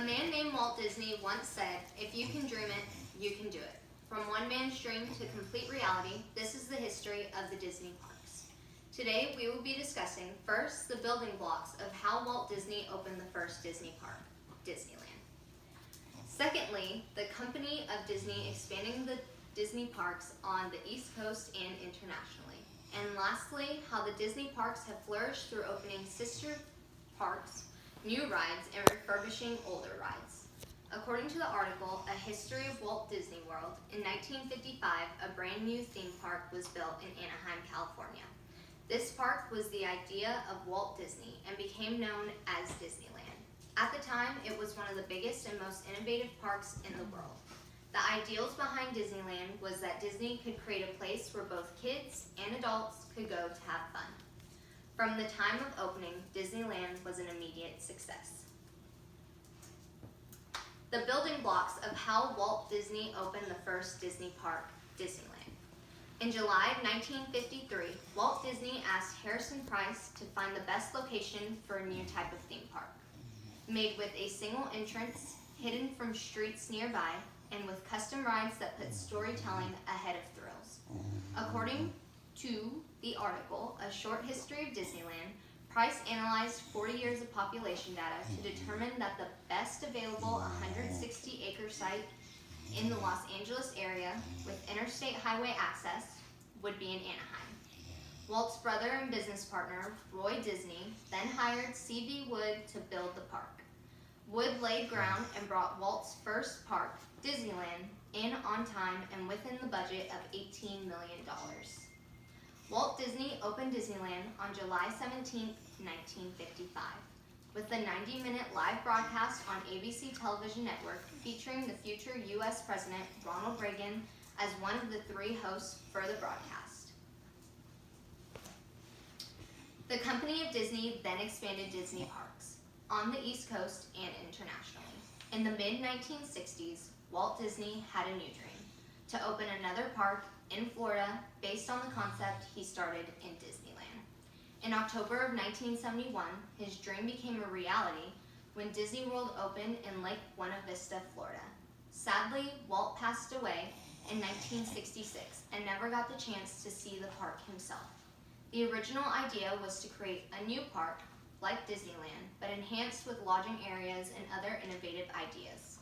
man named Walt Disney once said, "If you can dream it, you can do it." From one man's dream to complete reality, this is the history of the Disney parks. Today, we will be discussing first the building blocks of how Walt Disney opened the first Disney park, Disneyland. Secondly, the company of Disney expanding the Disney parks on the East Coast and internationally. And lastly, how the Disney parks have flourished through opening sister parks, new rides, and refurbishing older rides. According to the article, A History of Walt Disney World, in 1955, a brand new theme park was built in Anaheim, California. This park was the idea of Walt Disney and became known as Disneyland. At the time, it was one of the biggest and most innovative parks in the world. The ideals behind Disneyland was that Disney could create a place where both kids and adults could go to have fun. From the time of opening, Disneyland was an immediate success. The building blocks of how Walt Disney opened the first Disney park, Disneyland. In July of 1953, Walt Disney asked Harrison Price to find the best location for a new type of theme park, made with a single entrance, hidden from streets nearby, and with custom rides that put storytelling ahead of thrills. According to the article, A Short History of Disneyland, Price analyzed 40 years of population data to determine that the best available 160-acre site in the Los Angeles area with interstate highway access would be in Anaheim. Walt's brother and business partner, Roy Disney, then hired C.V. Wood to build the park. Wood laid ground and brought Walt's first park, Disneyland, in on time and within the budget of $18 million. Walt Disney opened Disneyland on July 17, 1955, with a 90-minute live broadcast on ABC Television Network featuring the future U.S. President Ronald Reagan as one of the three hosts for the broadcast. The company of Disney then expanded Disney parks on the East Coast and internationally. In the mid-1960s, Walt Disney had a new dream: to open another park in Florida based on the concept he started in Disneyland. In October of 1971, his dream became a reality when Disney World opened in Lake Buena Vista, Florida. Sadly, Walt passed away in 1966 and never got the chance to see the park himself. The original idea was to create a new park like Disneyland, but enhanced with lodging areas and other innovative ideas.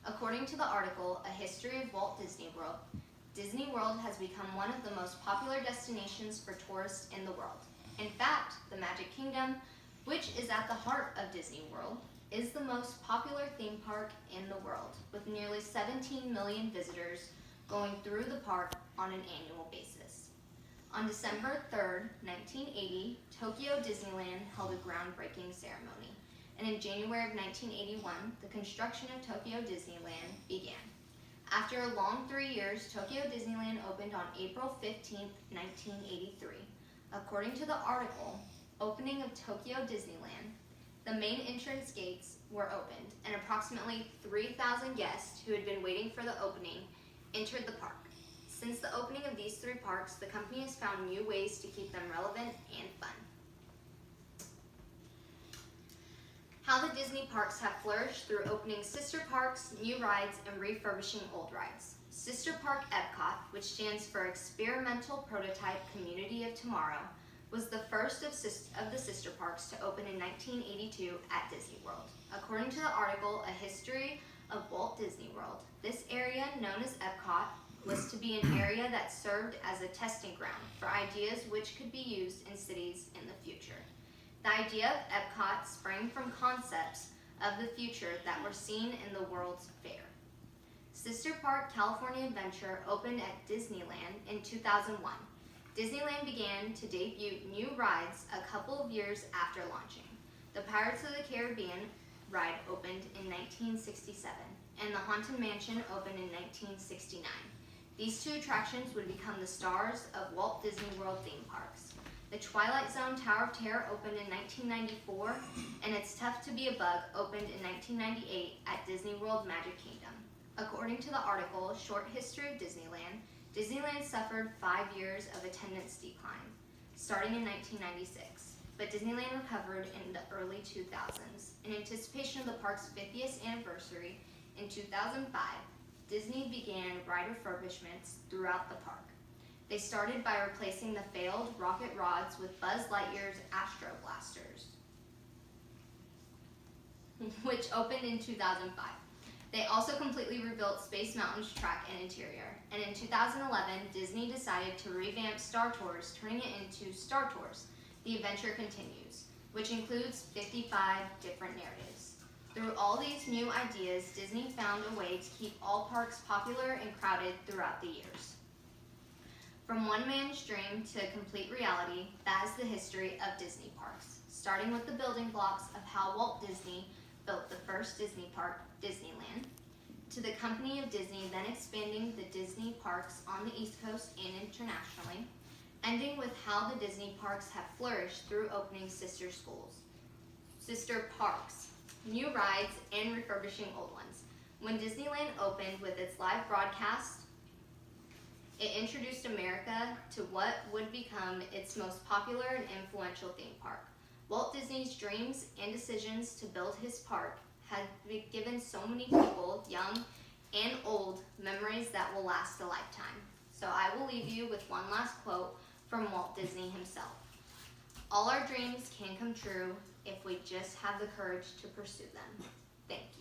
According to the article, A History of Walt Disney World, Disney World has become one of the most popular destinations for tourists in the world. In fact, the Magic Kingdom, which is at the heart of Disney World, is the most popular theme park in the world, with nearly 17 million visitors going through the park on an annual basis. On December 3, 1980, Tokyo Disneyland held a groundbreaking ceremony, and in January of 1981, the construction of Tokyo Disneyland began. After a long 3 years, Tokyo Disneyland opened on April 15, 1983. According to the article, Opening of Tokyo Disneyland, the main entrance gates were opened, and approximately 3,000 guests who had been waiting for the opening entered the park. Since the opening of these three parks, the company has found new ways to keep them relevant and fun. How the Disney parks have flourished through opening sister parks, new rides, and refurbishing old rides. Sister Park Epcot, which stands for Experimental Prototype Community of Tomorrow, was the first of the sister parks to open in 1982 at Disney World. According to the article, A History of Walt Disney World, this area, known as Epcot, was to be an area that served as a testing ground for ideas which could be used in cities in the future. The idea of Epcot sprang from concepts of the future that were seen in the World's Fair. Sister Park California Adventure opened at Disneyland in 2001. Disneyland began to debut new rides a couple of years after launching. The Pirates of the Caribbean ride opened in 1967, and the Haunted Mansion opened in 1969. These two attractions would become the stars of Walt Disney World theme parks. The Twilight Zone Tower of Terror opened in 1994, and It's Tough to Be a Bug opened in 1998 at Disney World Magic Kingdom. According to the article, Short History of Disneyland, Disneyland suffered 5 years of attendance decline, starting in 1996. but Disneyland recovered in the early 2000s. In anticipation of the park's 50th anniversary in 2005, Disney began ride refurbishments throughout the park. They started by replacing the failed rocket rods with Buzz Lightyear's Astro Blasters, which opened in 2005. They also completely rebuilt Space Mountain's track and interior. And in 2011, Disney decided to revamp Star Tours, turning it into Star Tours: The Adventure Continues, which includes 55 different narratives. Through all these new ideas, Disney found a way to keep all parks popular and crowded throughout the years. From one man's dream to complete reality, that is the history of Disney parks, starting with the building blocks of how Walt Disney built the first Disney park, Disneyland, to the company of Disney then expanding the Disney parks on the East Coast and internationally, ending with how the Disney parks have flourished through opening sister parks, new rides, and refurbishing old ones. When Disneyland opened with its live broadcast, it introduced America to what would become its most popular and influential theme park. Walt Disney's dreams and decisions to build his park have given so many people, young and old, memories that will last a lifetime. So I will leave you with one last quote from Walt Disney himself. "All our dreams can come true if we just have the courage to pursue them." Thank you.